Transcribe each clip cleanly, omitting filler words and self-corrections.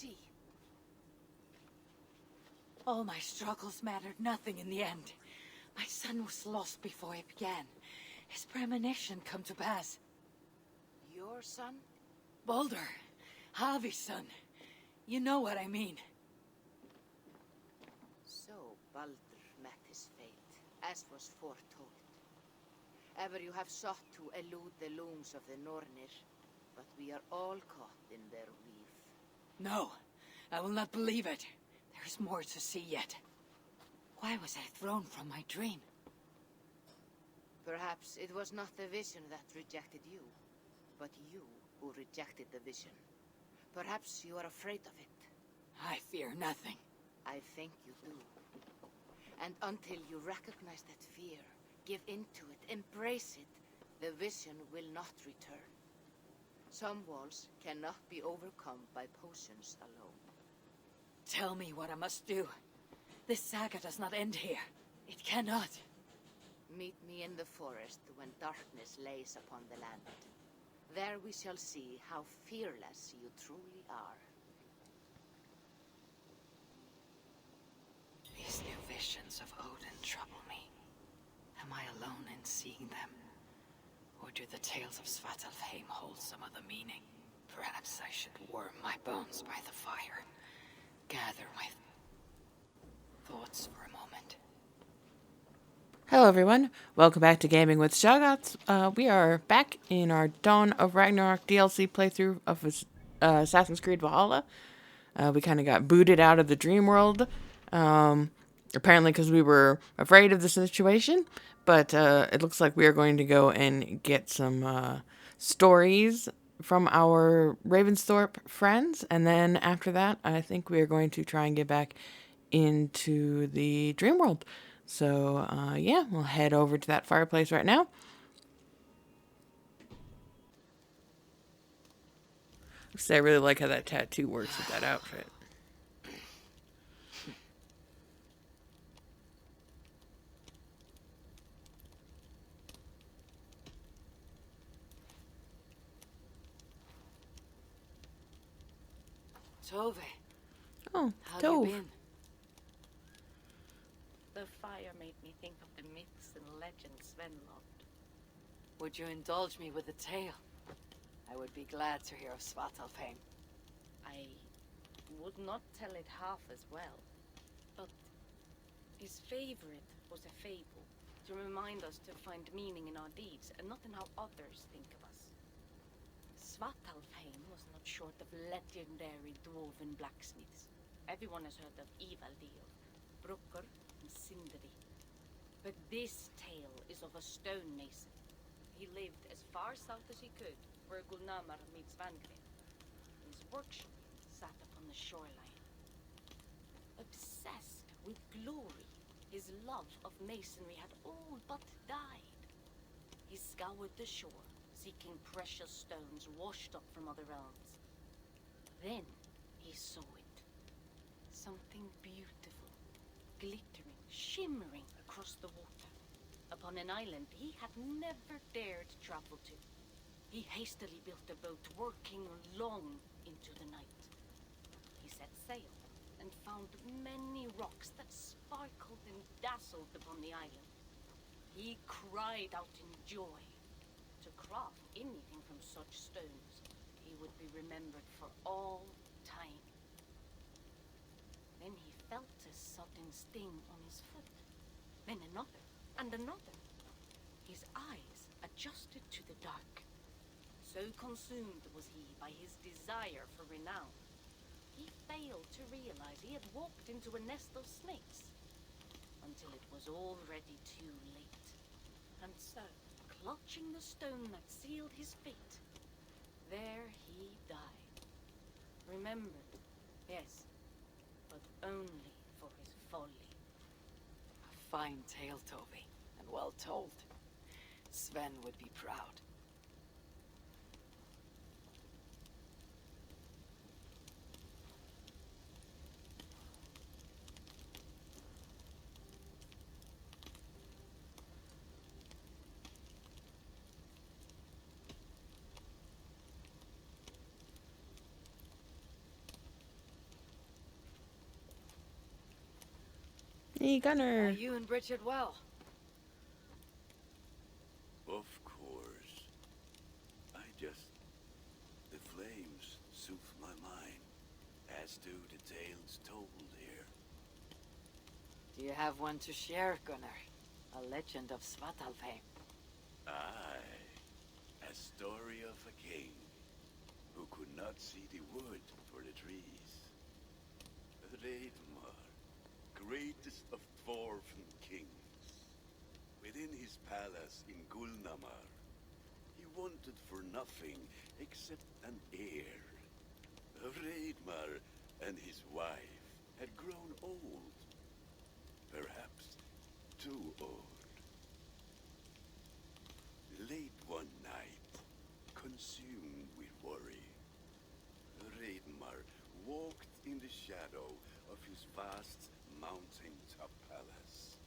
see. All my struggles mattered nothing in the end. My son was lost before it began. His premonition come to pass. Your son? Baldr. Havi's son. You know what I mean. So Baldr met his fate, as was foretold. Ever you have sought to elude the looms of the Nornir, but we are all caught in their weave. No, I will not believe it. There is more to see yet. Why was I thrown from my dream? Perhaps it was not the vision that rejected you, but you who rejected the vision. Perhaps you are afraid of it. I fear nothing. I think you do. And until you recognize that fear, give in to it, embrace it, the vision will not return. Some walls cannot be overcome by potions alone. Tell me what I must do. This saga does not end here. It cannot. Meet me in the forest when darkness lays upon the land. There we shall see how fearless you truly are. These new visions of Odin trouble me. Am I alone in seeing them? Or do the tales of Svartalfheim hold some other meaning? Perhaps I should warm my bones by the fire. Gather my thoughts for a moment. Hello everyone, welcome back to Gaming with Shoggoths. We are back in our Dawn of Ragnarok DLC playthrough of Assassin's Creed Valhalla. We kind of got booted out of the dream world, apparently because we were afraid of the situation, but it looks like we are going to go and get some stories from our Ravensthorpe friends, and then after that I think we are going to try and get back into the dream world. So, yeah, we'll head over to that fireplace right now. I really like how that tattoo works with that outfit. Tove. Oh, How Tove. have you been? The fire made me think of the myths and legends Sven loved. Would you indulge me with a tale? I would be glad to hear of Svartalfheim. I would not tell it half as well, but his favorite was a fable, to remind us to find meaning in our deeds and not in how others think of us. Svartalfheim was not short of legendary dwarven blacksmiths. Everyone has heard of Ivaldi, Brucker, and Sindri. But this tale is of a stonemason. He lived as far south as he could, where Gulnamar meets Vangren. His workshop sat upon the shoreline. Obsessed with glory, his love of masonry had all but died. He scoured the shore, seeking precious stones washed up from other realms. Then he saw it. Something beautiful, glittering, shimmering across the water, upon an island he had never dared travel to. He hastily built a boat, working long into the night. He set sail and found many rocks that sparkled and dazzled upon the island. He cried out in joy. To craft anything from such stones, he would be remembered for all time. Then he felt a sudden sting on his foot. Then another, and another. His eyes adjusted to the dark. So consumed was he by his desire for renown, he failed to realize he had walked into a nest of snakes, until it was already too late. And so, clutching the stone that sealed his fate, there he died. Remembered, yes, but only for his folly. A fine tale, Tove, and well told. Sven would be proud. Hey, Gunner. You and Bridget well? Of course. The flames soothe my mind, as do the tales told here. Do you have one to share, Gunnar? A legend of Svartalfheim. Aye, a story of a king who could not see the wood for the trees. Ragnarok, greatest of dwarven kings. Within his palace in Gulnamar, he wanted for nothing except an heir. Ragnarok and his wife had grown old. Perhaps too old. Late one night, consumed with worry, Ragnarok walked in the shadow of his vast mountain-top palace,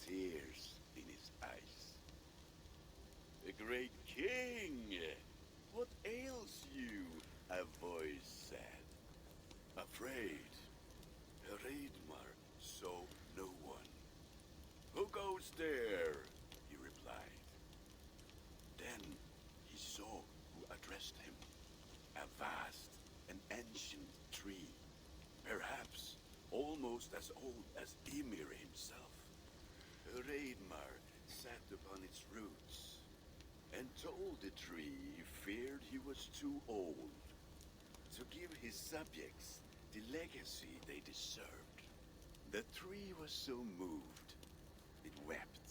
tears in his eyes. "The great king! What ails you?" a voice said. Afraid, Ragnarok saw no one. "Who goes there?" he replied. Then he saw who addressed him. A vast and ancient tree, perhaps almost as old as Ymir himself. Ragnarok sat upon its roots and told the tree he feared he was too old to give his subjects the legacy they deserved. The tree was so moved, it wept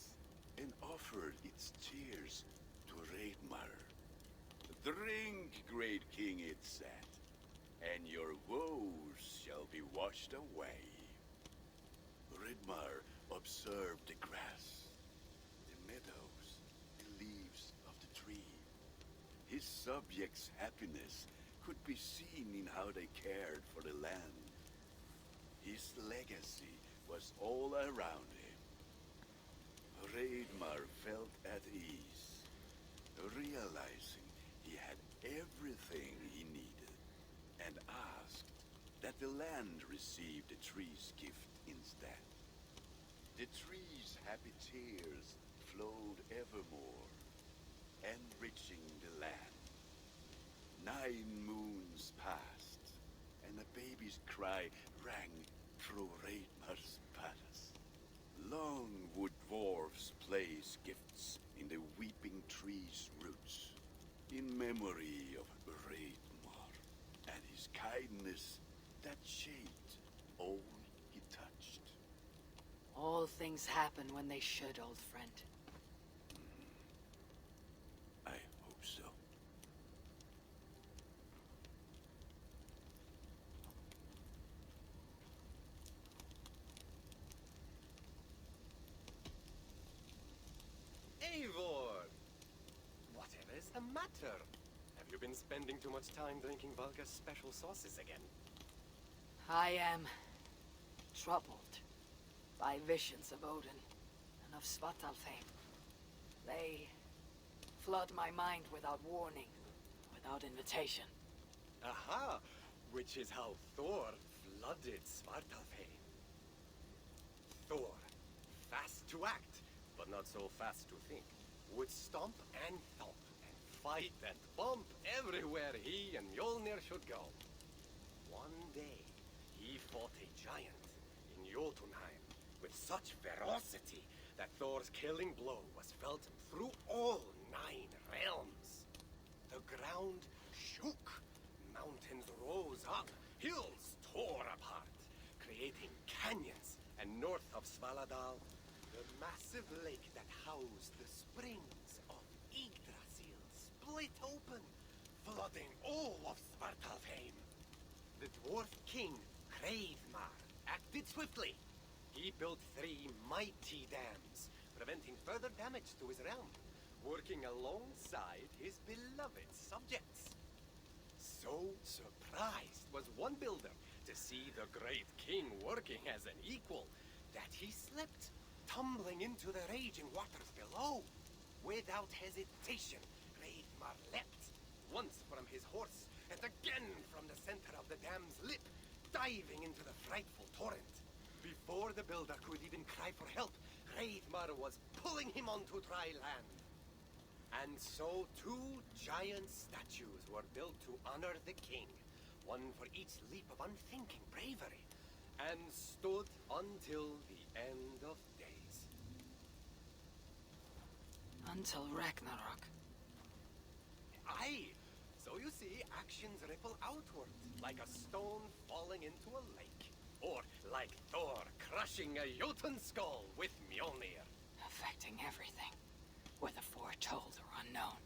and offered its tears to Ragnarok. "Drink, great king," it said, "and your woes shall be washed away." Ragnarok observed the grass, the meadows, the leaves of the tree. His subjects' happiness could be seen in how they cared for the land. His legacy was all around him. Ragnarok felt at ease, realizing he had everything he needed, and asked that the land receive the tree's gift instead. The tree's happy tears flowed evermore, enriching the land. 9 moons passed, and a baby's cry rang through Ragnar's palace. Long would dwarves place gifts in the weeping tree's roots, in memory of Ragnarok and his kindness that shaped all he touched. All things happen when they should, old friend. I hope so. Eivor! Whatever is the matter? Have you been spending too much time drinking Valka's special sauces again? I am troubled by visions of Odin and of Svartalfheim. They flood my mind without warning, without invitation. Aha! Which is how Thor flooded Svartalfheim. Thor, fast to act, but not so fast to think, would stomp and thump and fight and bump everywhere he and Mjolnir should go. One day, he fought a giant in Jotunheim with such ferocity that Thor's killing blow was felt through all 9 realms. The ground shook, mountains rose up, hills tore apart, creating canyons, and north of Svaladal, the massive lake that housed the springs of Yggdrasil split open, flooding all of Svartalfheim. The dwarf king, Hreidmar, acted swiftly. He built 3 mighty dams, preventing further damage to his realm, working alongside his beloved subjects. So surprised was one builder to see the great king working as an equal, that he slipped, tumbling into the raging waters below. Without hesitation, Hreidmar leapt, once from his horse, and again from the center of the dam's lip, diving into the frightful torrent. Before before the builder could even cry for help, Hreidmar was pulling him onto dry land. And so 2 giant statues were built to honor the king, one for each leap of unthinking bravery, and stood until the end of days. Until Ragnarok. Aye! So you see, actions ripple outward, like a stone falling into a lake. Or like Thor crushing a Jotun skull with Mjolnir. Affecting everything, whether foretold or unknown.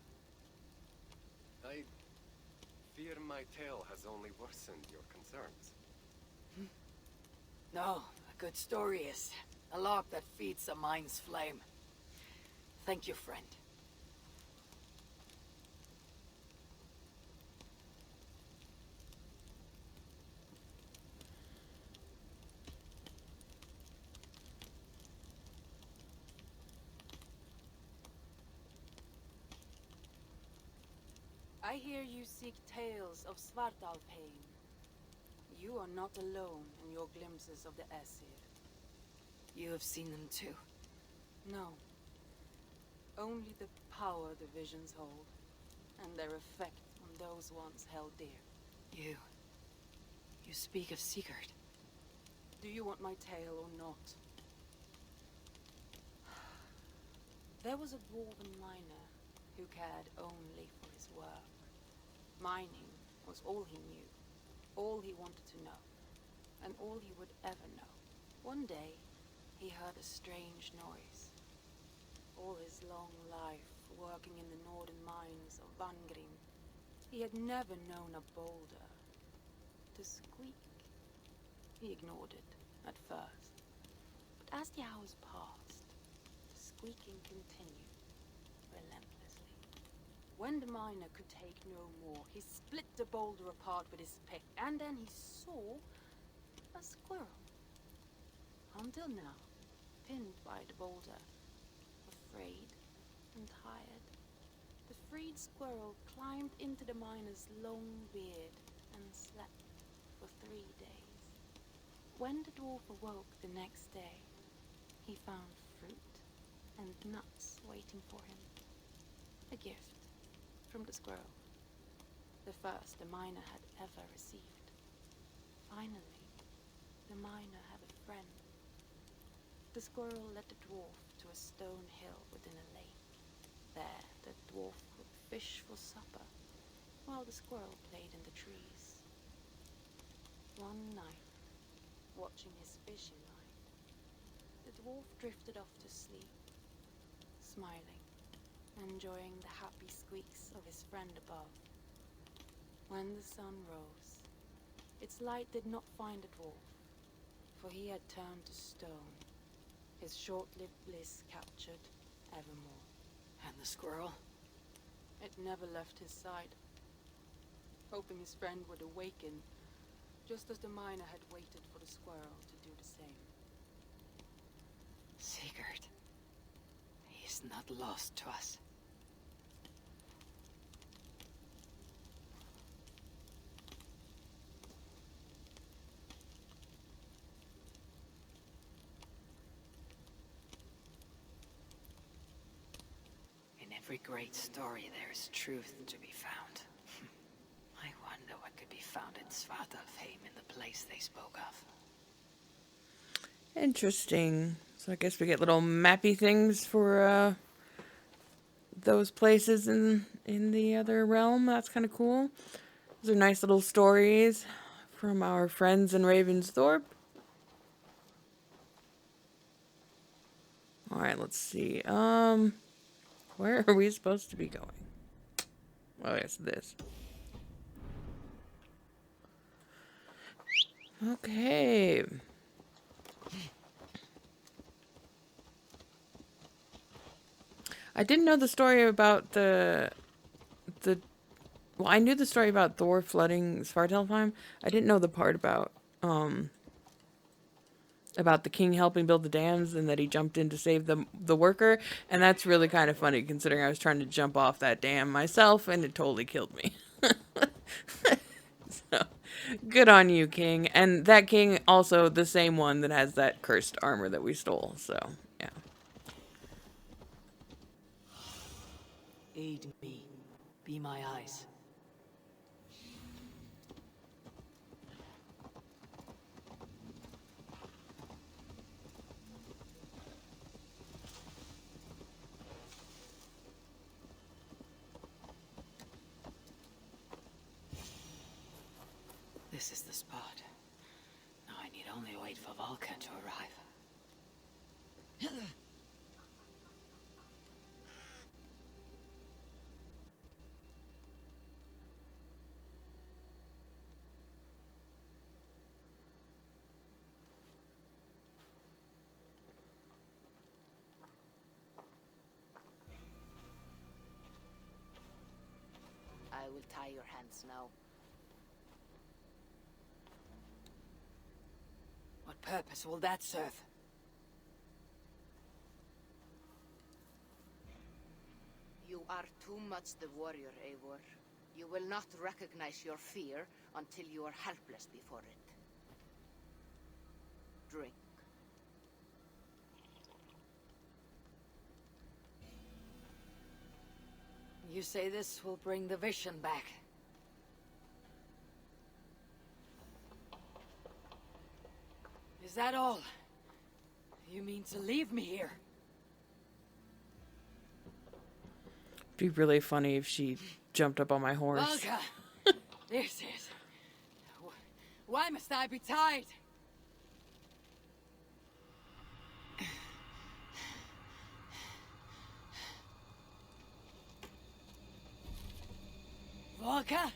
I fear my tale has only worsened your concerns. No, a good story is a log that feeds a mind's flame. Thank you, friend. I hear you seek tales of Svartalfheim. You are not alone in your glimpses of the Aesir. You have seen them too? No. Only the power the visions hold, and their effect on those once held dear. You speak of Sigurd. Do you want my tale or not? There was a dwarven miner who cared only for his work. Mining was all he knew, all he wanted to know, and all he would ever know. One day, he heard a strange noise. All his long life, working in the northern mines of Vangrim, he had never known a boulder to squeak. He ignored it at first, but as the hours passed, the squeaking continued relentlessly. When the miner could take no more, he split the boulder apart with his pick, and then he saw a squirrel. Until now, pinned by the boulder, afraid and tired, the freed squirrel climbed into the miner's long beard and slept for 3 days. When the dwarf awoke the next day, he found fruit and nuts waiting for him. A gift from the squirrel, the first the miner had ever received. Finally, the miner had a friend. The squirrel led the dwarf to a stone hill within a lake. There, the dwarf could fish for supper, while the squirrel played in the trees. One night, watching his fishing line, the dwarf drifted off to sleep, smiling, enjoying the happy squeaks of his friend above. When the sun rose, its light did not find the dwarf, for he had turned to stone, his short-lived bliss captured evermore. And the squirrel? It never left his side, hoping his friend would awaken, just as the miner had waited for the squirrel to do the same. Sigurd. He is not lost to us. In every great story there is truth to be found. I wonder what could be found in Svartalfheim in the place they spoke of. Interesting. So I guess we get little mappy things for those places in the other realm. That's kind of cool. Those are nice little stories from our friends in Ravensthorpe. All right, let's see. Where are we supposed to be going? Oh, yes, this. Okay. I didn't know the story about well, I knew the story about Thor flooding Svartalfheim. I didn't know the part about the king helping build the dams and that he jumped in to save the worker. And that's really kind of funny considering I was trying to jump off that dam myself and it totally killed me. So, Good on you, King. And that King also the same one that has that cursed armor that we stole. So, yeah. Aid me. Be my eyes. This is the spot. Now I need only wait for Valka to arrive. I will tie your hands now. What purpose will that serve? You are too much the warrior, Eivor. You will not recognize your fear until you are helpless before it. Drink. You say this will bring the vision back. Is that all? You mean to leave me here? It'd be really funny if she jumped up on my horse. Valka! This is... Why must I be tied? Valka?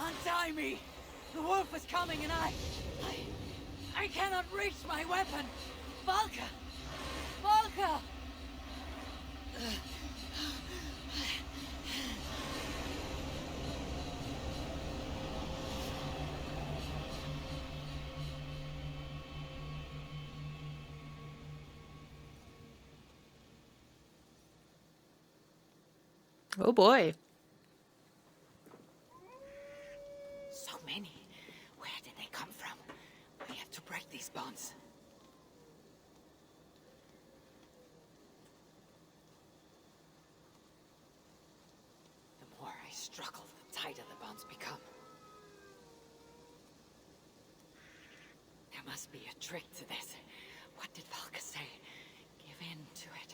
Untie me! The wolf is coming and I cannot reach my weapon! Valka! Valka! Oh boy. So many. Where did they come from? We have to break these bonds. The more I struggle, the tighter the bonds become. There must be a trick to this. What did Valka say? Give in to it.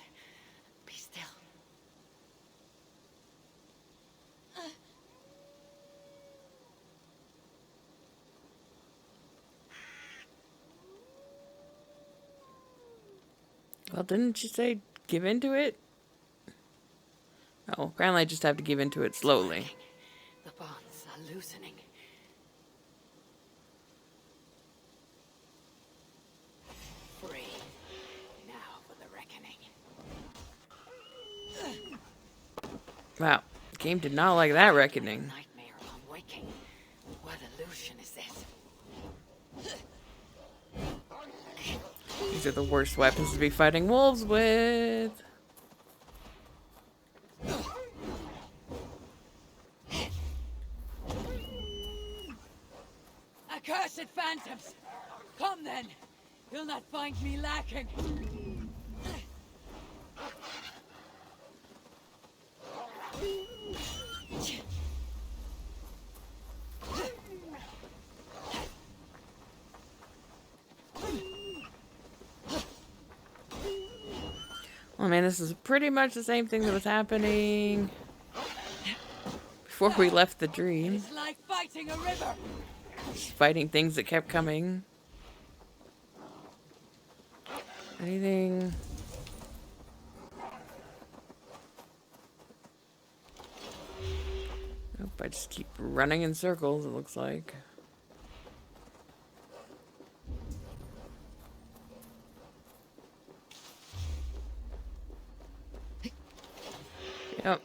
Be still. Well, didn't she say give into it? Oh, apparently I just have to give into it slowly. The bonds are loosening. Free. Now for the reckoning. Wow, the game did not like that reckoning. Nightmare upon waking. What illusion is this? These are the worst weapons to be fighting wolves with. Accursed phantoms! Come then! You'll not find me lacking! Oh man, this is pretty much the same thing that was happening before we left the dream. It's like fighting a river! Just fighting things that kept coming. Anything? Nope, I just keep running in circles, it looks like. Oh.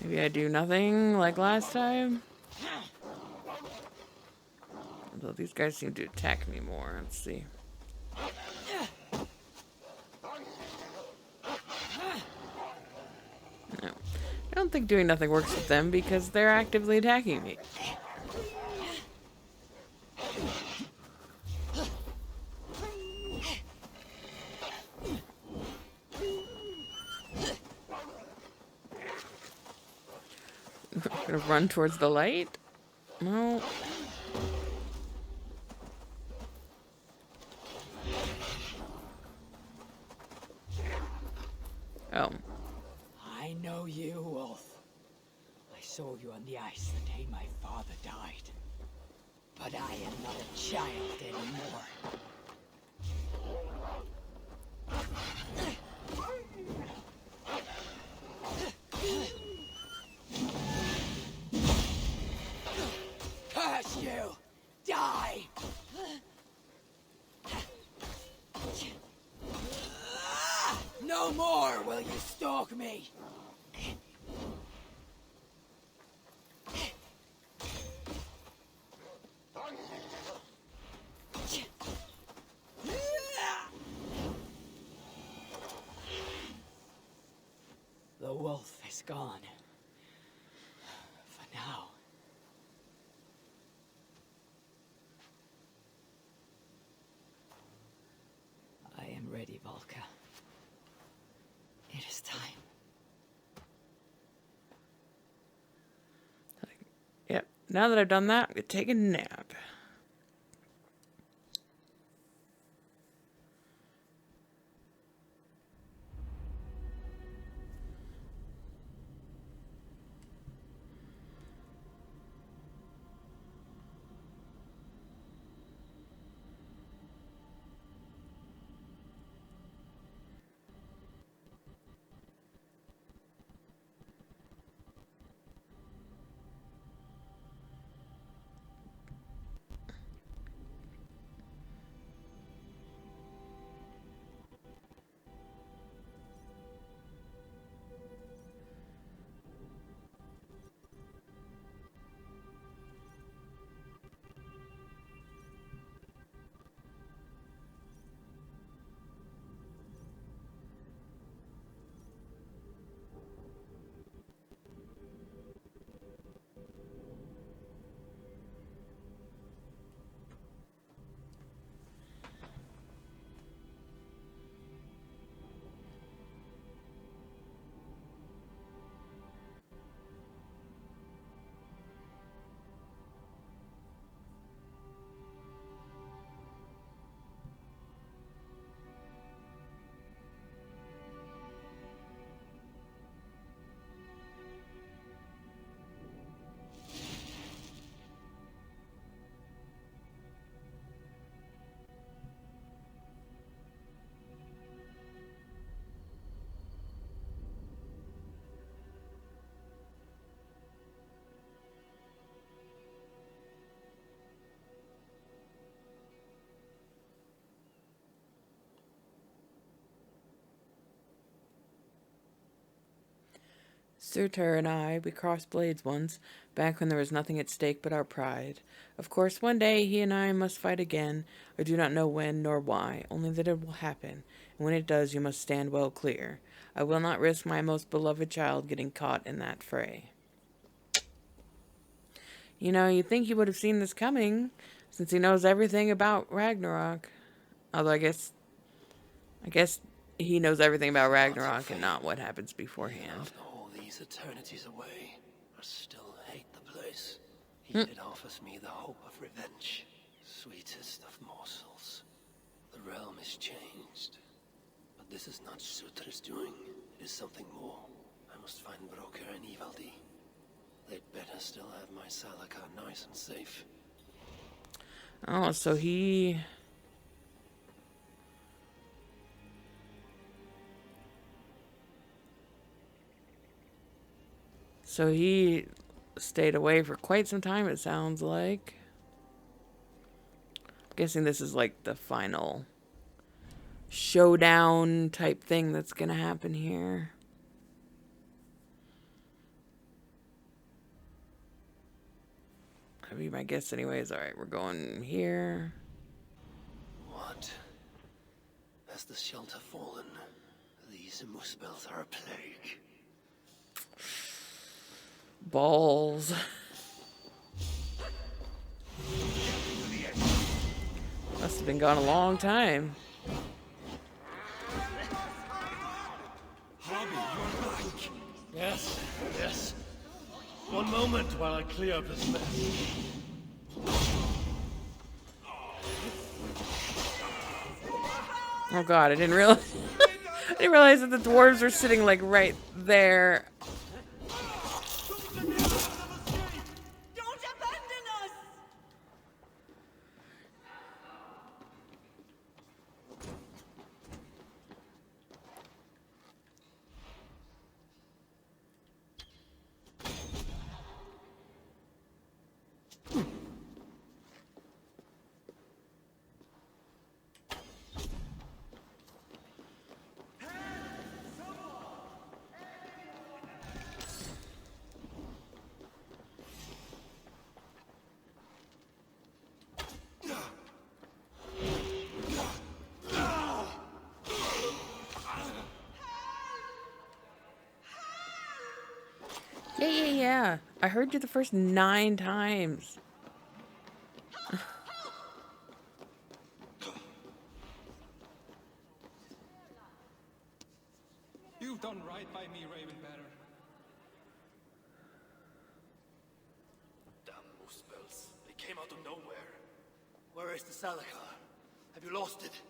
Maybe I do nothing like last time. Although these guys seem to attack me more. Let's see. No. I don't think doing nothing works with them because they're actively attacking me. Gonna run towards the light? No. Oh. I know you, Wolf. I saw you on the ice the day my father died. But I am not a child anymore. Curse you! Die! No more will you stalk me! The wolf is gone. For now. I am ready, Valka. It is time. Yep. Now that I've done that, I'm gonna take a nap. Surtr and I, we crossed blades once, back when there was nothing at stake but our pride. Of course, one day he and I must fight again. I do not know when nor why, only that it will happen, and when it does, you must stand well clear. I will not risk my most beloved child getting caught in that fray. You know, you'd think he would have seen this coming, since he knows everything about Ragnarok. Although I guess he knows everything about Ragnarok and not what happens beforehand. After all these eternities away, I still hate the place. It offers me the hope of revenge. Sweetest of morsels. The realm is changed. But this is not Surtr's doing. It is something more. I must find Broker and Ivaldi. They'd better still have my Salaka nice and safe. Oh, so he... stayed away for quite some time, it sounds like. I'm guessing this is like the final showdown type thing that's gonna happen here. That'd be my guess anyways. Alright, we're going here. What? Has the shelter fallen? These muspels are a plague. Balls. Must have been gone a long time. Hobby, you're back. Yes, yes. One moment while I clear up this mess. Oh god, I didn't realize I didn't realize that the dwarves were sitting like right there. Don't abandon us! Yeah. I heard you the first 9 times. You've done right by me, Ravenbearer. Damn muspels. They came out of nowhere. Where is the Salakar? Have you lost it?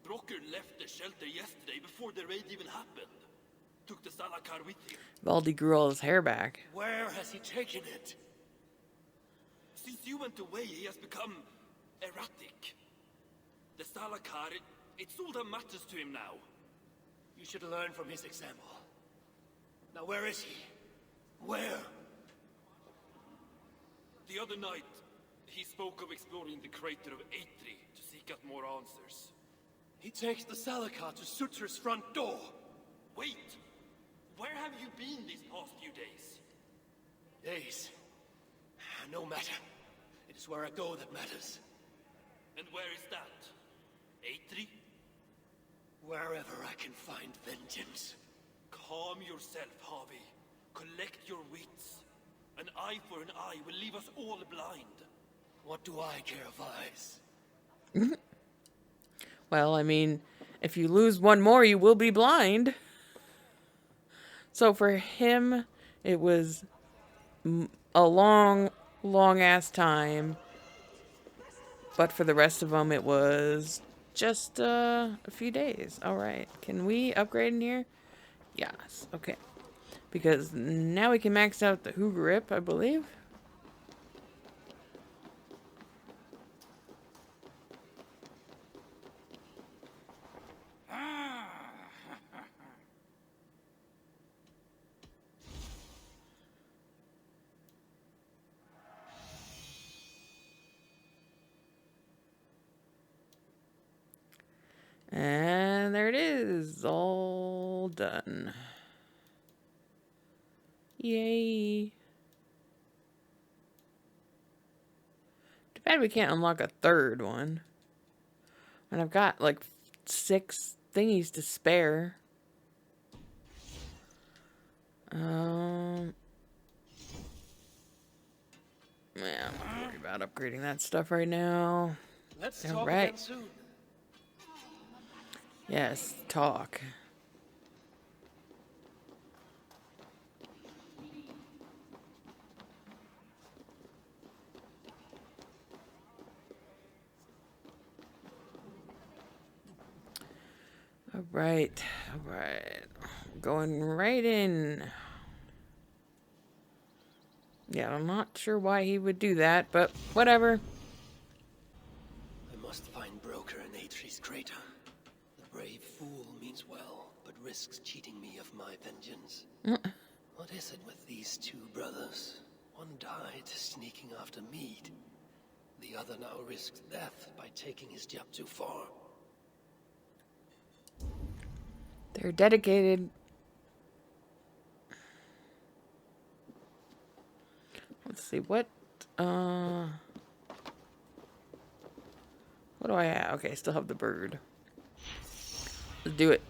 Brocker left the shelter yesterday before the raid even happened. Took the Salakar with him. Baldy grew all his hair back. Where has he taken it? Since you went away, he has become erratic. The Salakar, it's all that matters to him now. You should learn from his example. Now where is he? Where? The other night, he spoke of exploring the crater of Eitri to seek out more answers. He takes the Salakar to Surtr's front door. Wait! Where have you been these past few days? Days. No matter. It is where I go that matters. And where is that? Eitri? Wherever I can find vengeance. Calm yourself, Harvey. Collect your wits. An eye for an eye will leave us all blind. What do I care of eyes? Well, I mean, if you lose one more, you will be blind. So for him, it was a long ass time. But for the rest of them, it was just a few days. All right. Can we upgrade in here? Yes. Okay. Because now we can max out the Who Grip, I believe. And there it is, all done. Yay. Too bad we can't unlock a third one. And I've got like 6 thingies to spare. Yeah, I'm not worried about upgrading that stuff right now. Let's All talk right. again soon. Yes, talk. All right. Going right in. Yeah, I'm not sure why he would do that, but whatever. I must find Broker in Eitri's crater. The brave fool means well, but risks cheating me of my vengeance. What is it with these 2 brothers? One died sneaking after mead. The other now risks death by taking his job too far. They're dedicated. Let's see, what do I have? Okay, I still have the bird. Let's do it.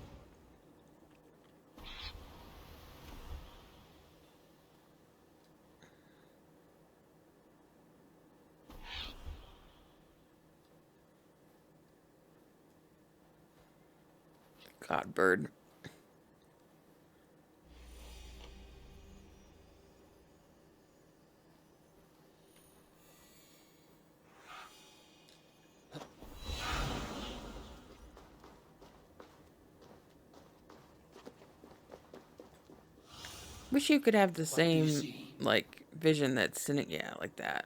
God, bird. Wish you could have the same, like, vision that's sitting, yeah, like that.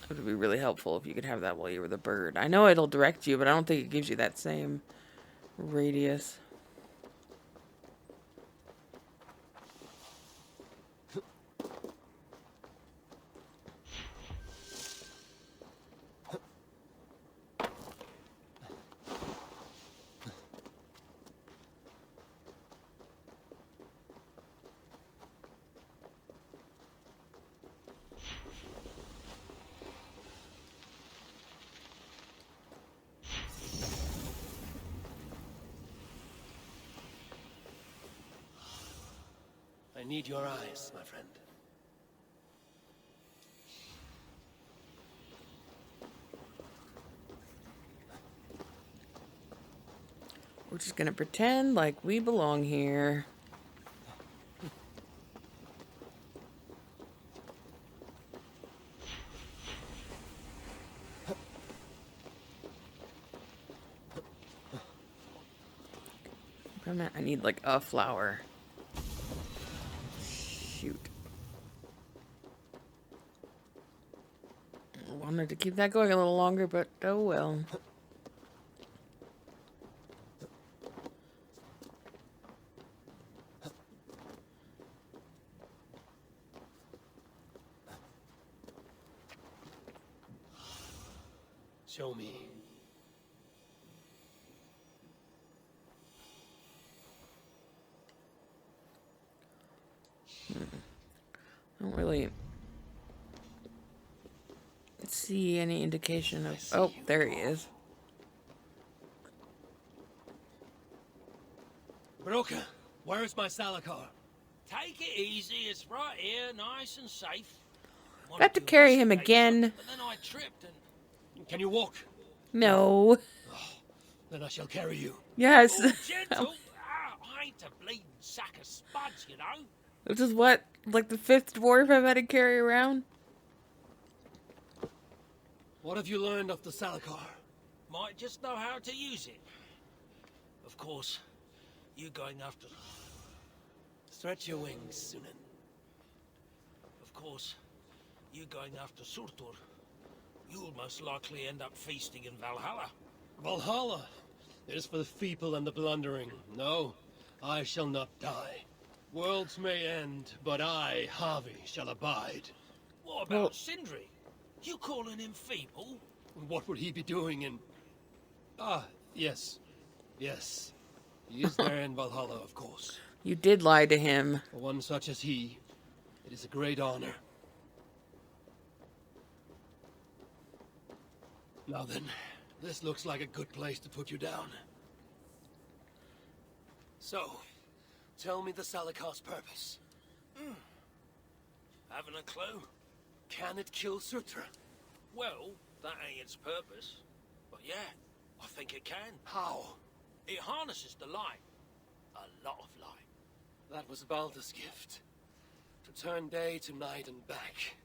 It would be really helpful if you could have that while you were the bird. I know it'll direct you, but I don't think it gives you that same radius. I need your eyes, my friend. We're just gonna pretend like we belong here. I need like a flower. Shoot. I wanted to keep that going a little longer, but oh well. Show me. I don't really see any indication of... Oh, there he is. Broka, where's my Salakar? Take it easy, it's right here, nice and safe. Got to carry him again. But then I tripped and... Can you walk? No. Oh, then I shall carry you. Yes. Oh, gentle! I ain't a bleeding sack of spuds, you know. This is what, like the 5th dwarf I've had to carry around? What have you learned of the Salakar? Might just know how to use it. Of course, you going after... Stretch your wings, Sunan. Of course, you going after Surtr. You'll most likely end up feasting in Valhalla. Valhalla! It is for the feeble and the blundering. No, I shall not die. Worlds may end, but I, Harvey, shall abide. What about Sindri? You calling him feeble? What would he be doing in... Ah, yes. Yes. He is there in Valhalla, of course. You did lie to him. For one such as he, it is a great honor. Now then, this looks like a good place to put you down. So, tell me the Salakar's purpose. Haven't a clue? Can it kill Surtr? Well, that ain't its purpose. But yeah, I think it can. How? It harnesses the light. A lot of light. That was Baldr's gift. To turn day to night and back.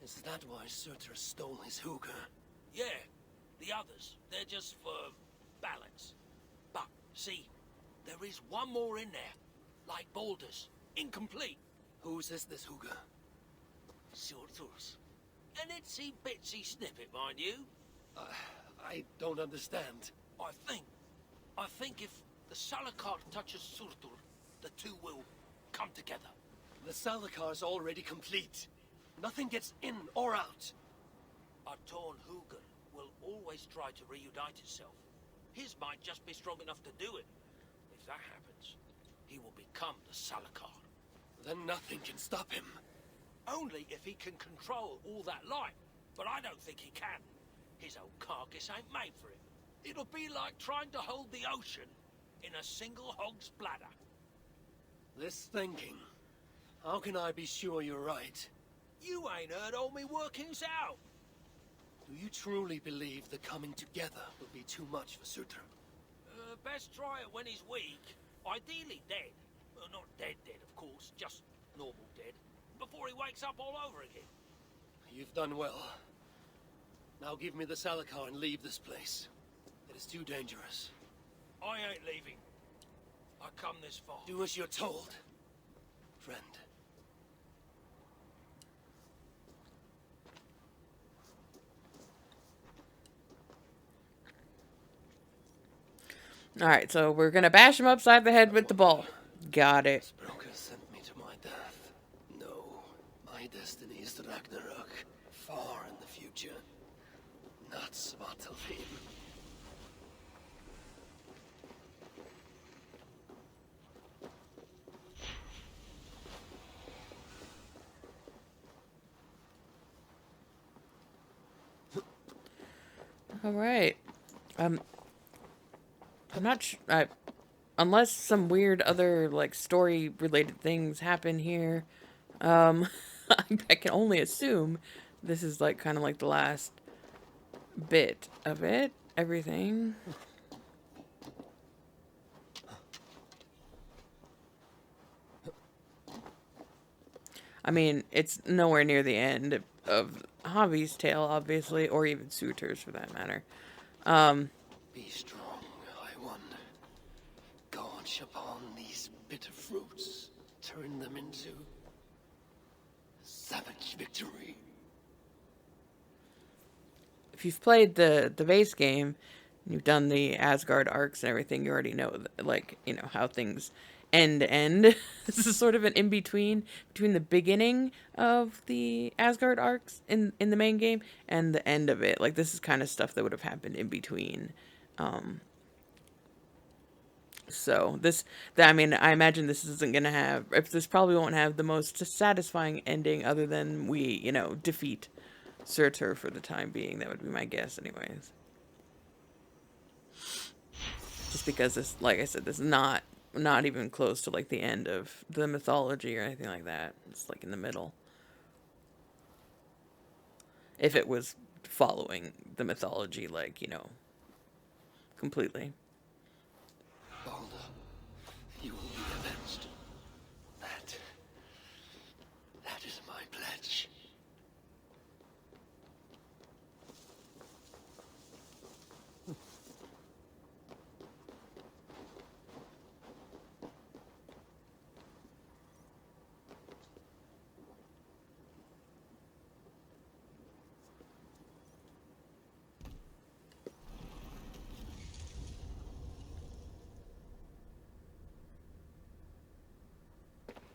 Is that why Surtr stole his hookah? Yeah, the others, they're just for balance. But, see, there is one more in there. Like Baldr's. Incomplete. Whose is this hookah? Surtr's. An itsy-bitsy snippet, mind you. I don't understand. I think if the Salakar touches Surtr, the two will come together. The Salakar's already complete. Nothing gets in or out. A torn Hugr will always try to reunite itself. His might just be strong enough to do it. If that happens, he will become the Salakar. Then nothing can stop him. Only if he can control all that light. But I don't think he can. His old carcass ain't made for it. It'll be like trying to hold the ocean in a single hog's bladder. This thinking. How can I be sure you're right? You ain't heard all me workings out. Do you truly believe the coming together will be too much for Surtr? Best try it when he's weak. Ideally dead. Not dead, of course. Just normal dead. Before he wakes up all over again. You've done well. Now give me the Salakar and leave this place. It is too dangerous. I ain't leaving. I come this far. Do as you're told, friend. Alright, so we're gonna bash him upside the head with the ball. Got it. Broker sent me to my death. No, my destiny is the Ragnarok, far in the future. Not Svartalfheim. Alright. I'm not sure. Unless some weird other, like, story-related things happen here, I can only assume this is, like, kind of like the last bit of it. Everything. I mean, it's nowhere near the end of Hobby's tale, obviously, or even Surtr's for that matter. Be strong, I one. Gorge upon these bitter fruits. Turn them into savage victory. If you've played the base game, and you've done the Asgard arcs and everything, you already know, like, you know, how things end. This is sort of an in-between, between the beginning of the Asgard arcs in the main game and the end of it. Like, this is kind of stuff that would have happened in between. So, I mean, I imagine this isn't going to have, this probably won't have the most satisfying ending other than we, you know, defeat Surtr for the time being. That would be my guess anyways. Just because this, like I said, this is not even close to, like, the end of the mythology or anything like that. It's, like, in the middle. If it was following the mythology, like, you know, completely. Baldr, you will be avenged. That is my pledge.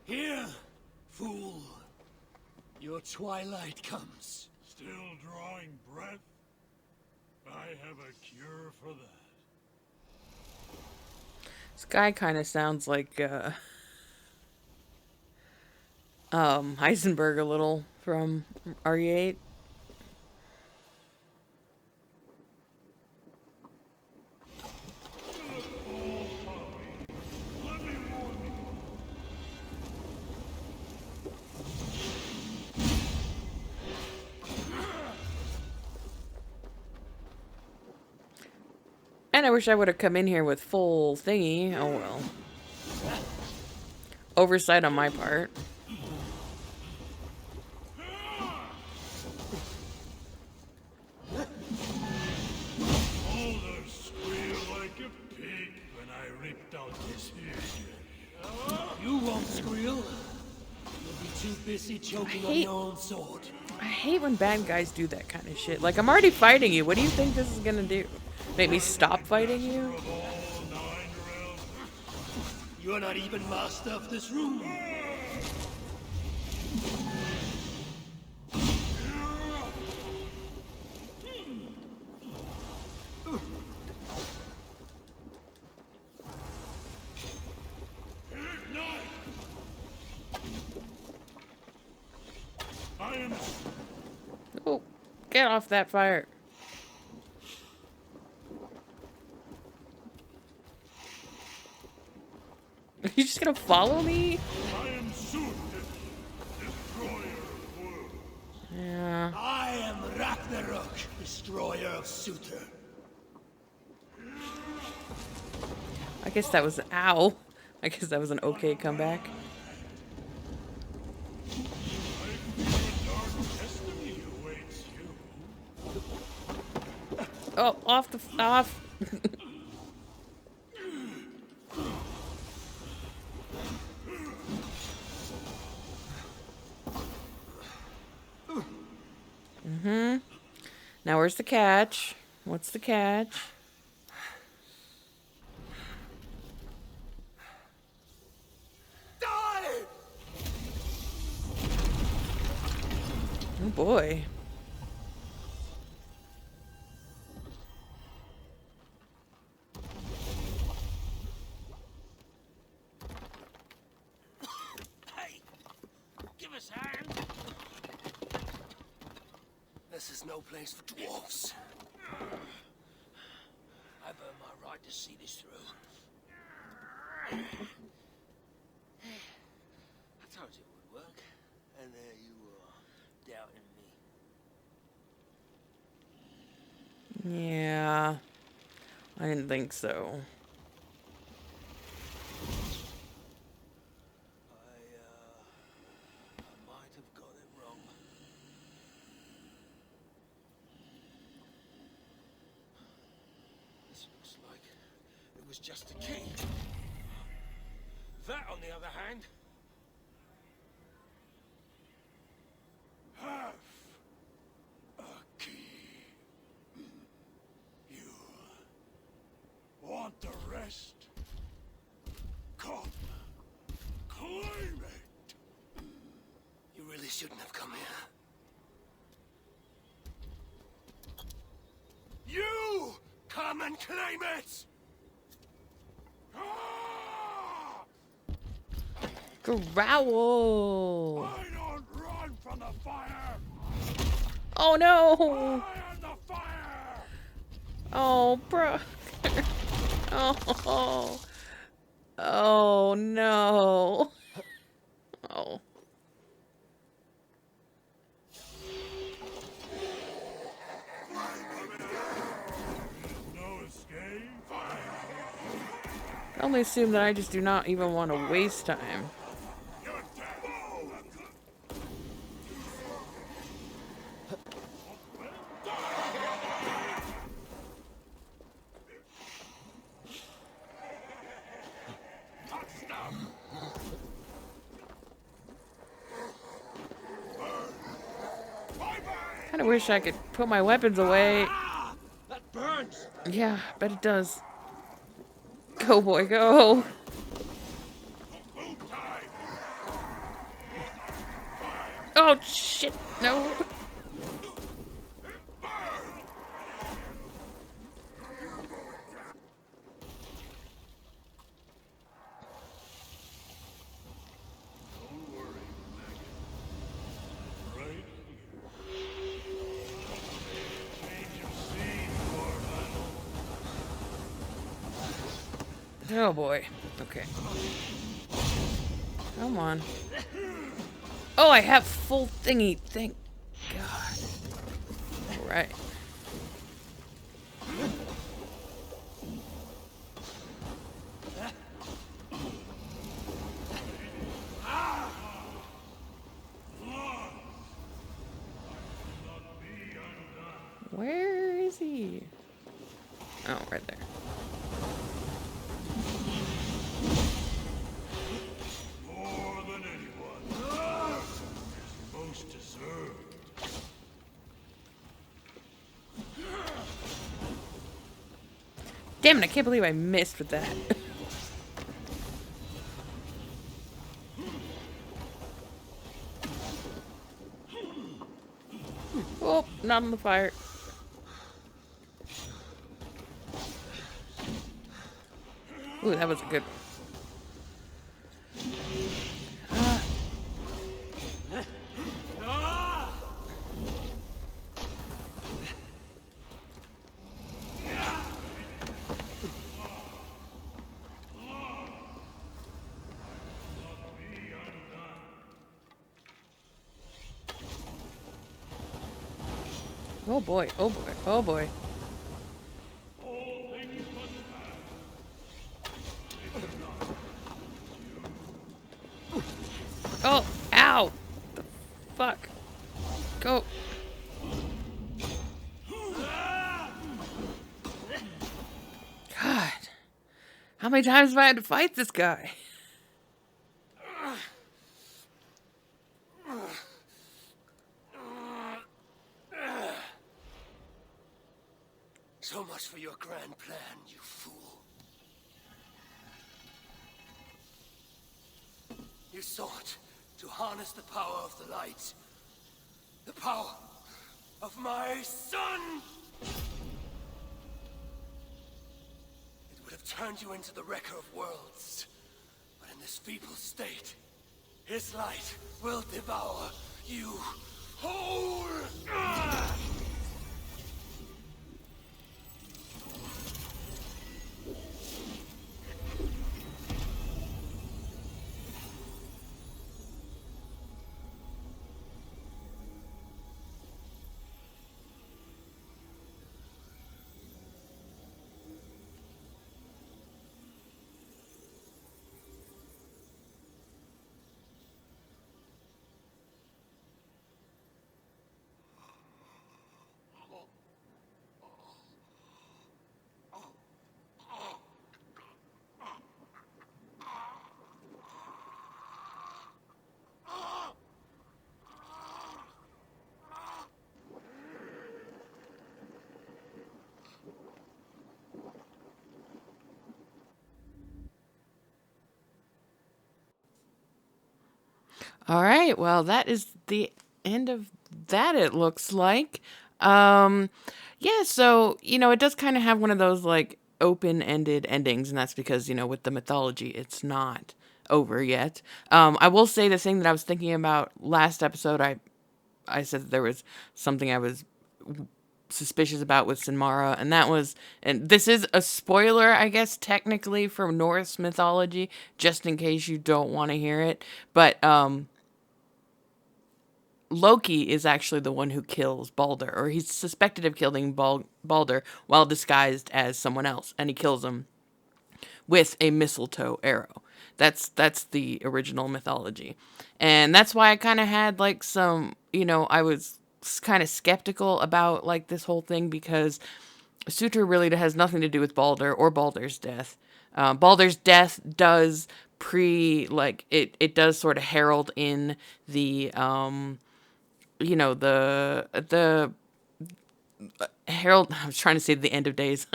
Here, fool. Your twilight comes. Still drawing breath? I have a cure for that. This guy kind of sounds like Heisenberg a little from RE8. And I wish I would have come in here with full thingy. Oh well. Oversight on my part. Baldr squealed like a pig when I ripped out his ear. You won't squeal. You'll be too busy choking on your own sword. I hate when bad guys do that kind of shit. Like, I'm already fighting you. What do you think this is gonna do? Make me stop fighting you? You're not even master of this room. Oh, get off that fire. Are you just gonna follow me? I am Surtr, destroyer of worlds. Yeah. I am Ragnarok, destroyer of Surtr. I guess that was ow. I guess that was an okay comeback. Destiny awaits you. Oh, off. Now where's the catch? What's the catch? Die! Oh boy. Hey, give us a hand. This is no place for dwarfs. I've earned my right to see this through. I told you it would work, and there you are, doubting me. Yeah. I didn't think so. I might have got it wrong. This looks like it was just a key. That, on the other hand, Half a key. You want the rest? Come, claim it. You really shouldn't have come here. you come and claim it! Ah! Growl. I don't run from the fire. Oh no. I am the fire. Oh, bro. Oh. Oh no. Oh. No escape. I only assume that I just do not even want to waste time. You're dead. Kind of wish I could put my weapons away. That burns! Yeah, bet it does. Go, boy, go. Oh, shit. No. Right here. Change of scene, dwarven. Oh, boy. Okay. Come on. Oh, I have full thingy. Thank God. All right. Where is he? Oh, right there. More than anyone. Most deserved. Damn it, I can't believe I missed with that. Oh, not on the fire. Ooh, that was a good one. Oh boy, oh boy, oh boy. Oh, ow! The fuck? Go. God. How many times have I had to fight this guy? So much for your grand plan, you fool. You sought to harness the power of the light. The power of my son! It would have turned you into the wrecker of worlds. But in this feeble state, his light will devour you whole! All right, well, that is the end of that, it looks like. Yeah, so, it does kind of have one of those, like, open-ended endings, and that's because, with the mythology, it's not over yet. I will say the thing that I was thinking about last episode, I said that there was something I was suspicious about with Sinmara, and this is a spoiler, I guess, technically, for Norse mythology, just in case you don't want to hear it, but, Loki is actually the one who kills Baldr, or he's suspected of killing Baldr while disguised as someone else, and he kills him with a mistletoe arrow. That's the original mythology. And that's why I kind of had like some, I was kind of skeptical about like this whole thing, because Surtr really has nothing to do with Baldr or Baldr's death. Baldr's death does it does sort of herald in the the herald, I was trying to say the end of days,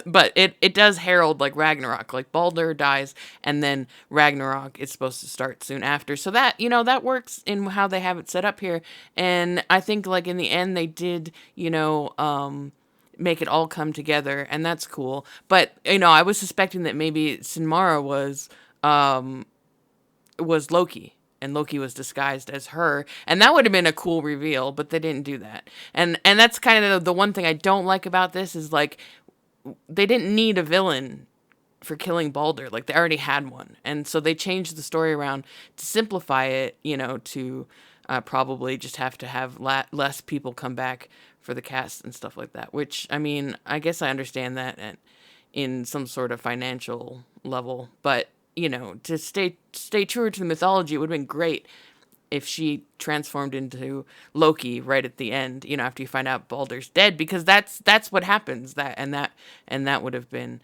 but it does herald like Ragnarok, like Baldr dies and then Ragnarok is supposed to start soon after. So that, that works in how they have it set up here. And I think like in the end they did, make it all come together, and that's cool. But, I was suspecting that maybe Sinmara was Loki, and Loki was disguised as her, and that would have been a cool reveal, but they didn't do that. And that's kind of the one thing I don't like about this is like they didn't need a villain for killing Baldr. Like they already had one, and so they changed the story around to simplify it. To probably just have to have less people come back for the cast and stuff like that. Which I mean, I guess I understand that in some sort of financial level, but to stay truer to the mythology, it would have been great if she transformed into Loki right at the end, after you find out Baldr's dead, because that's what happens. That would have been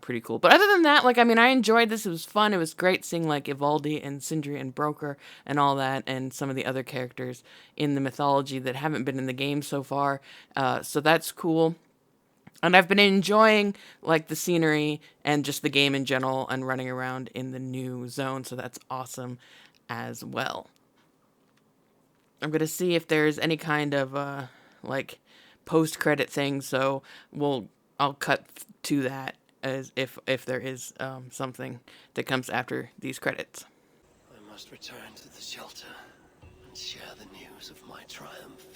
pretty cool. But other than that, like, I mean, I enjoyed this. It was fun. It was great seeing like Ivaldi and Sindri and Broker and all that, and some of the other characters in the mythology that haven't been in the game so far. So that's cool. And I've been enjoying like the scenery and just the game in general and running around in the new zone. So that's awesome as well. I'm going to see if there's any kind of like post-credit thing. So I'll cut to that as if there is something that comes after these credits. I must return to the shelter and share the news of my triumph.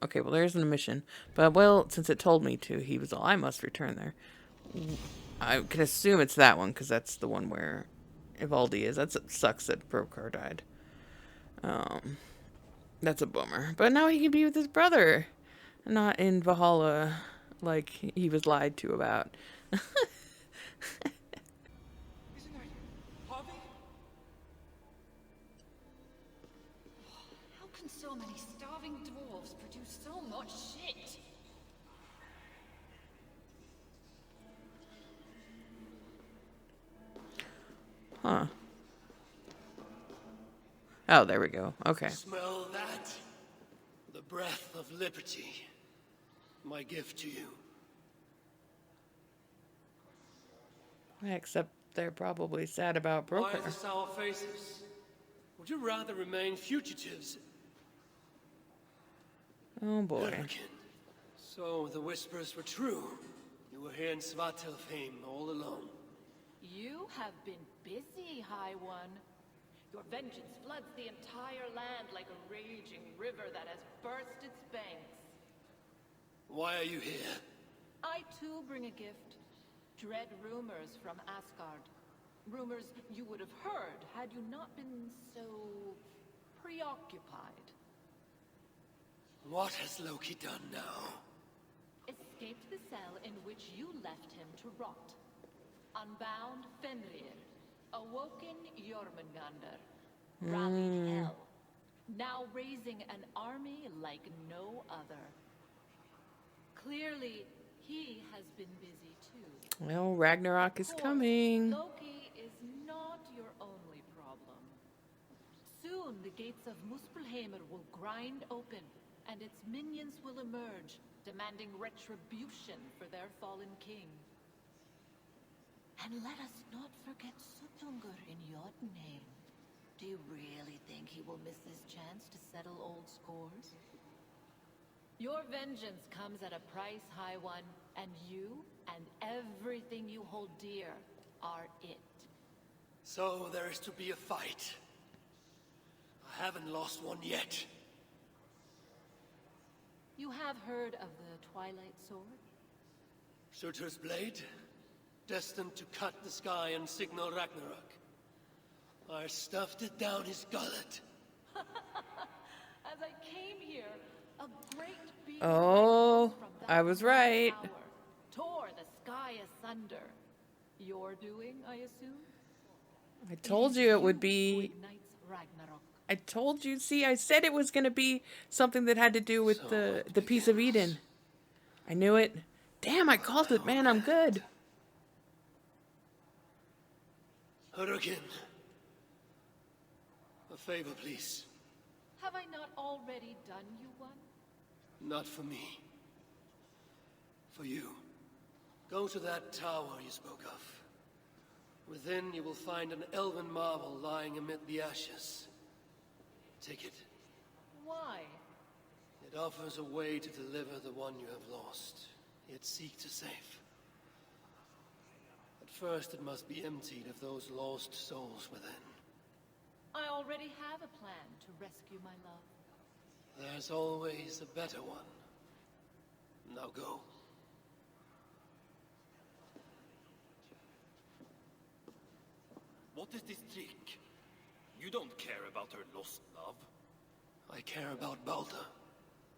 Okay, well, there isn't a mission. But, well, since it told me to, he was all, I must return there. I can assume it's that one, because that's the one where Ivaldi is. That sucks that Brokar died. That's a bummer. But now he can be with his brother. Not in Valhalla like he was lied to about. How can so many starving dwarves produce so much shit? Huh. Oh, there we go. Okay. Smell that? The breath of liberty. My gift to you. Except they're probably sad about Why Broker. the sour faces? Would you rather remain fugitives? Oh boy. Elrikin. So the whispers were true. You were here in Svartalfheim all alone. You have been busy, High One. Your vengeance floods the entire land like a raging river that has burst its banks. Why are you here? I too bring a gift. Dread rumors from Asgard. Rumors you would have heard had you not been so preoccupied. What has Loki done now? Escaped the cell in which you left him to rot. Unbound Fenrir. Awoken Jormungandr. Rallied Hel. Now raising an army like no other. Clearly, he has been busy too. Well, Ragnarok is coming. Loki is not your only problem. Soon the gates of Muspelheimr will grind open, and its minions will emerge, demanding retribution for their fallen king. And let us not forget Suttungr in Jotunheim. Do you really think he will miss this chance to settle old scores? Your vengeance comes at a price, High One, and you and everything you hold dear are it. So there is to be a fight. I haven't lost one yet. You have heard of the Twilight Sword? Surtr's blade, destined to cut the sky and signal Ragnarok. I stuffed it down his gullet. As I came here, a great beam Oh, from that I was right. tower tore the sky asunder. Your doing, I assume? I told you it would be. Ignites Ragnarok. I told you. See, I said it was going to be something that had to do with the piece of Eden. I knew it. Damn, I called it, man. I'm good. Hurricane. A favor, please. Have I not already done you one? Not for me. For you. Go to that tower you spoke of. Within you will find an elven marvel lying amid the ashes. Take it. Why? It offers a way to deliver the one you have lost, yet seek to save. At first it must be emptied of those lost souls within. I already have a plan to rescue my love. There's always a better one. Now go. What is this trick? You don't care about her lost love. I care about Baldr.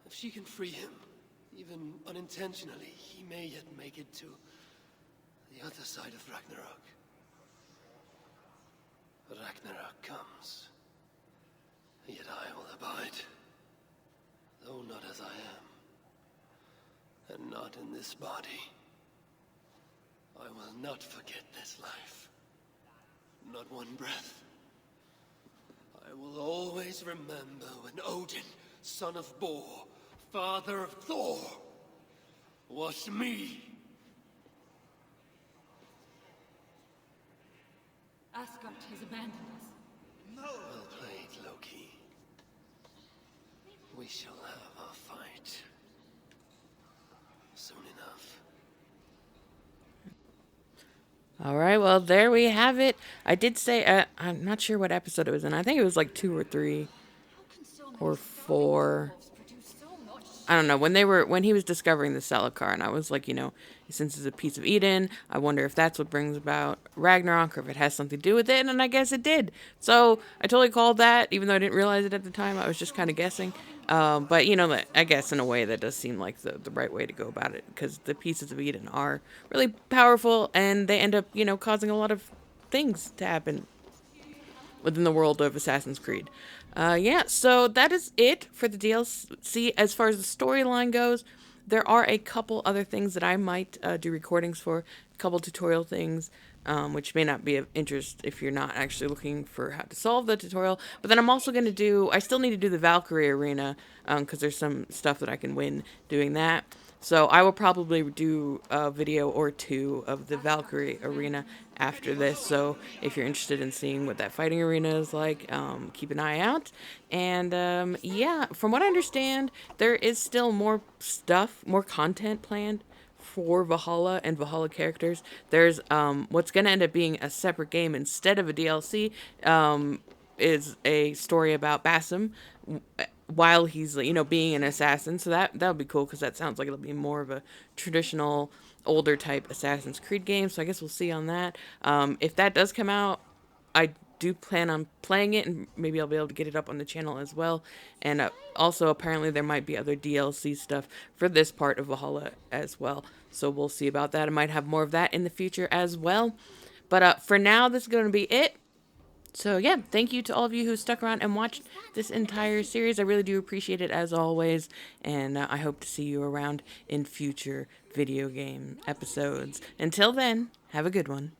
If she can free him, even unintentionally, he may yet make it to the other side of Ragnarok. Ragnarok comes, yet I will abide, though not as I am, and not in this body. I will not forget this life, not one breath. I will always remember when Odin, son of Bor, father of Thor, was me. Asgard has abandoned us. Well played, Loki. We shall have our fight. Soon enough. All right, well, there we have it. I did say, I'm not sure what episode it was in. I think it was like 2 or 3 or 4. I don't know, when he was discovering the Cellakar, and I was like, you know, since it's a piece of Eden, I wonder if that's what brings about Ragnarok, or if it has something to do with it, and I guess it did. So I totally called that, even though I didn't realize it at the time. I was just kind of guessing. But, you know, I guess in a way that does seem like the right way to go about it, because the pieces of Eden are really powerful, and they end up, you know, causing a lot of things to happen within the world of Assassin's Creed. Yeah, so that is it for the DLC. As far as the storyline goes, there are a couple other things that I might do recordings for, a couple tutorial things, which may not be of interest if you're not actually looking for how to solve the tutorial. But then I'm also going to do, I still need to do the Valkyrie arena, because there's some stuff that I can win doing that. So I will probably do a video or two of the Valkyrie arena after this. So if you're interested in seeing what that fighting arena is like, keep an eye out. And yeah, from what I understand, there is still more stuff, more content planned for Valhalla and Valhalla characters. There's what's going to end up being a separate game instead of a DLC, is a story about Basim while he's, you know, being an assassin. So that would be cool, because that sounds like it'll be more of a traditional older type Assassin's Creed game. So I guess we'll see on that. If that does come out, I do plan on playing it, and maybe I'll be able to get it up on the channel as well. And also apparently there might be other DLC stuff for this part of Valhalla as well. So we'll see about that. I might have more of that in the future as well. But for now, this is going to be it. So yeah, thank you to all of you who stuck around and watched this entire series. I really do appreciate it, as always, and I hope to see you around in future video game episodes. Until then, have a good one.